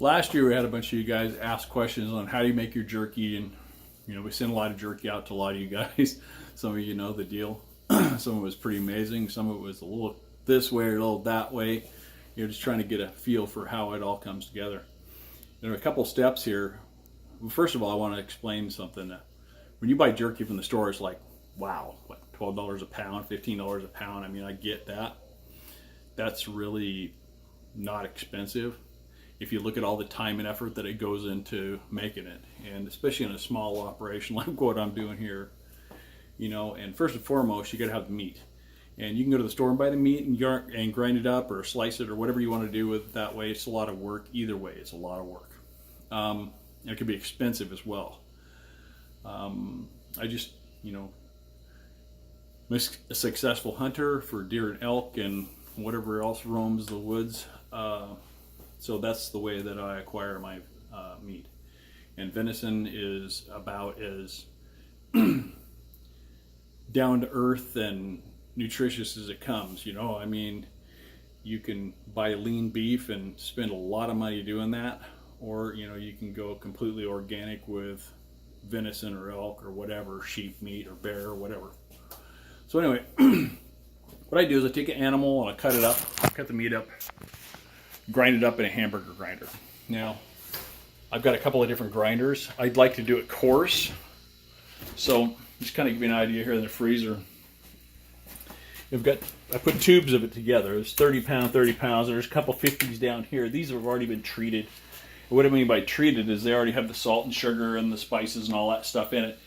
Last year we had a bunch of you guys ask questions on how do you make your jerky, and we sent a lot of jerky out to a lot of you guys. Some of you know the deal. Some of it was pretty amazing. Some of it was a little this way or a little that way. You're just trying to get a feel for how it all comes together. There are a couple steps here. Well, first of all, I want to explain something. That when you buy jerky from the store, it's like, wow, what, $12 a pound, $15 a pound. I mean, I get that. That's really not expensive if you look at all the time and effort that it goes into making it, and especially in a small operation like what I'm doing here. And first and foremost, you got to have the meat, and you can go to the store and buy the meat and grind it up or slice it or whatever you want to do with it that way. It's a lot of work. Either way, it's a lot of work. And it can be expensive as well. I just, I'm a successful hunter for deer and elk and whatever else roams the woods. So that's the way that I acquire my meat. And venison is about as down to earth and nutritious as it comes. I mean, you can buy lean beef and spend a lot of money doing that, or you can go completely organic with venison or elk or whatever, sheep meat or bear or whatever. So anyway, what I do is I take an animal and I cut it up, cut the meat up, grind it up in a hamburger grinder. Now, I've got a couple of different grinders. I'd like to do it coarse. So just kind of give you an idea here in the freezer. I put tubes of it together. There's 30 pounds. There's a couple 50s down here. These have already been treated. And what I mean by treated is they already have the salt and sugar and the spices and all that stuff in it.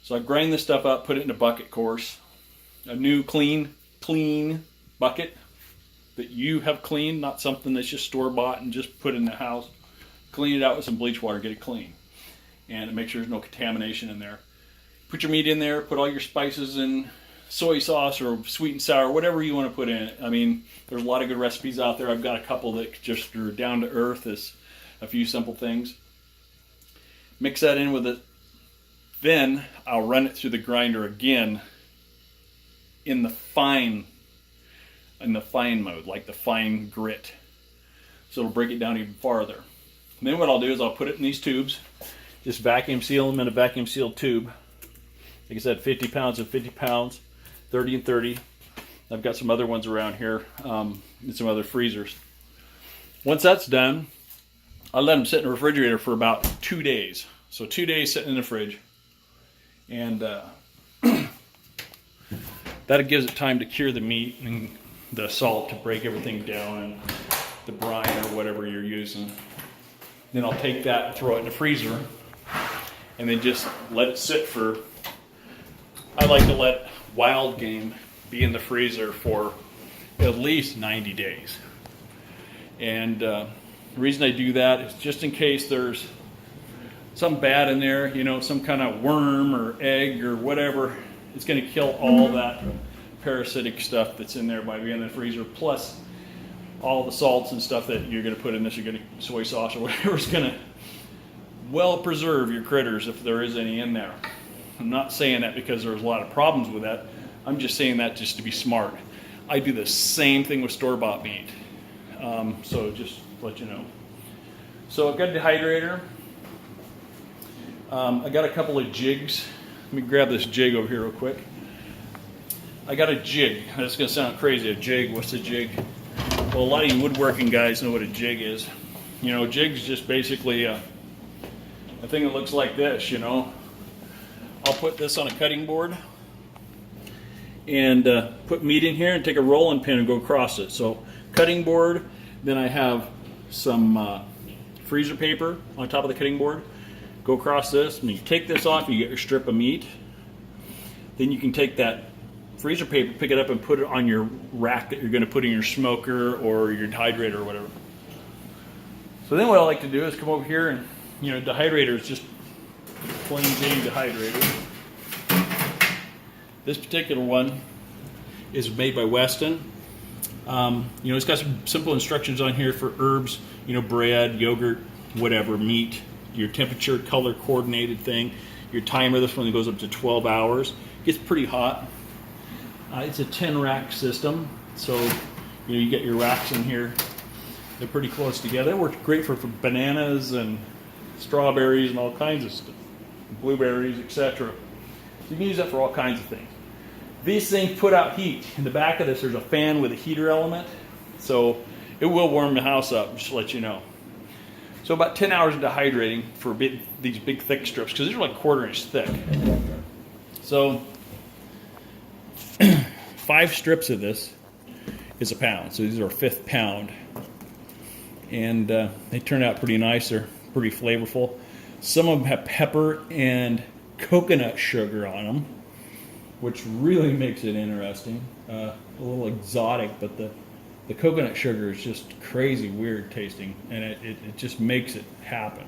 So I grind this stuff up, put it in a bucket coarse. A new clean bucket that you have cleaned, not something that's just store-bought and just put in the house. Clean it out with some bleach water, get it clean. And make sure there's no contamination in there. Put your meat in there, put all your spices and soy sauce or sweet and sour, whatever you want to put in it. I mean, there's a lot of good recipes out there. I've got a couple that just are down to earth as a few simple things. Mix that in with it. Then I'll run it through the grinder again in the fine mode, like the fine grit. So it'll break it down even farther. And then what I'll do is I'll put it in these tubes, just vacuum seal them in a vacuum sealed tube. Like I said, 50 pounds and 50 pounds, 30 and 30. I've got some other ones around here and some other freezers. Once that's done, I'll let them sit in the refrigerator for about 2 days. So 2 days sitting in the fridge. And that gives it time to cure the meat and the salt to break everything down and the brine or whatever you're using. Then I'll take that and throw it in the freezer and then just let it sit for, I like to let wild game be in the freezer for at least 90 days. And the reason I do that is just in case there's something bad in there, some kind of worm or egg or whatever, it's going to kill all that parasitic stuff that's in there by being in the freezer, plus all the salts and stuff that you're going to put in this. You're going to soy sauce or whatever is going to well preserve your critters if there is any in there. I'm not saying that because there's a lot of problems with that. I'm just saying that just to be smart. I do the same thing with store-bought meat. So just to let you know. So I've got a dehydrator. I got a couple of jigs. Let me grab this jig over here real quick. I got a jig. That's going to sound crazy. A jig. What's a jig? Well, a lot of you woodworking guys know what a jig is. A jig's just basically a thing that looks like this, I'll put this on a cutting board and put meat in here and take a rolling pin and go across it. So cutting board, then I have some freezer paper on top of the cutting board. Go across this, and you take this off, you get your strip of meat. Then you can take that freezer paper, pick it up and put it on your rack that you're going to put in your smoker or your dehydrator or whatever. So then what I like to do is come over here and, dehydrator is just plain Jane dehydrator. This particular one is made by Weston. It's got some simple instructions on here for herbs, bread, yogurt, whatever, meat, your temperature, color coordinated thing, your timer. This one goes up to 12 hours. It gets pretty hot. It's a 10 rack system, so you get your racks in here. They're pretty close together. They work great for bananas and strawberries and all kinds of stuff, blueberries, etc. You can use that for all kinds of things. These things put out heat. In the back of this, there's a fan with a heater element, so it will warm the house up, just to let you know. So about 10 hours of dehydrating for these big thick strips, because these are like 1/4 inch thick. So 5 strips of this is a pound. So these are a 1/5 pound. And they turn out pretty nice. They're pretty flavorful. Some of them have pepper and coconut sugar on them, which really makes it interesting. A little exotic, but the coconut sugar is just crazy weird tasting, and it just makes it happen.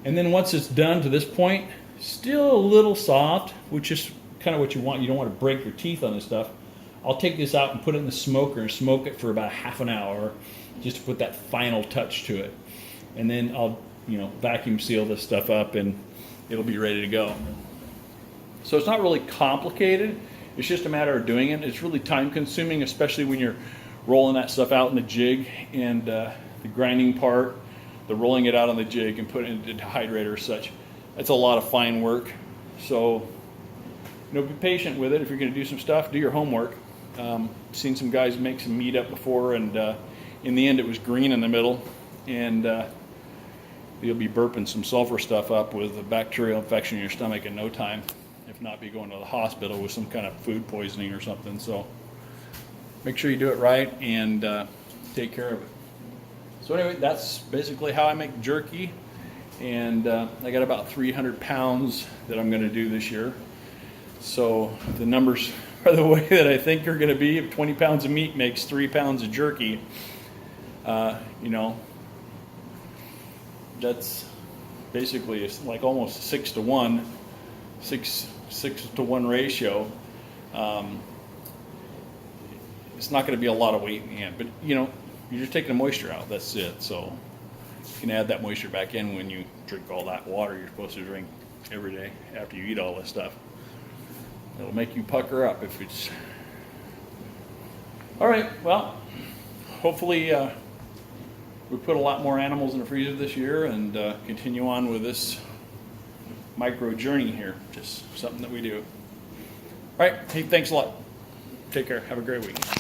And then once it's done to this point, still a little soft, which is kind of what you want. You don't want to break your teeth on this stuff. I'll take this out and put it in the smoker and smoke it for about half an hour, just to put that final touch to it. And then I'll, vacuum seal this stuff up and it'll be ready to go. So it's not really complicated. It's just a matter of doing it. It's really time consuming, especially when you're rolling that stuff out in the jig, and the grinding part, the rolling it out on the jig and putting it into the dehydrator or such. That's a lot of fine work. So, be patient with it. If you're going to do some stuff, do your homework. Seen some guys make some meat up before, and in the end it was green in the middle, and you'll be burping some sulfur stuff up with a bacterial infection in your stomach in no time. If not, be going to the hospital with some kind of food poisoning or something. So make sure you do it right and take care of it. So anyway, that's basically how I make jerky, and I got about 300 pounds that I'm going to do this year. So the numbers are the way that I think are going to be. If 20 pounds of meat makes 3 pounds of jerky, that's basically like almost 6 to 1 ratio. It's not going to be a lot of weight in the end, but you're just taking the moisture out. That's it. So you can add that moisture back in when you drink all that water you're supposed to drink every day after you eat all this stuff. It'll make you pucker up if it's... All right, well, hopefully we put a lot more animals in the freezer this year and continue on with this micro journey here. Just something that we do. All right, hey, thanks a lot. Take care. Have a great week.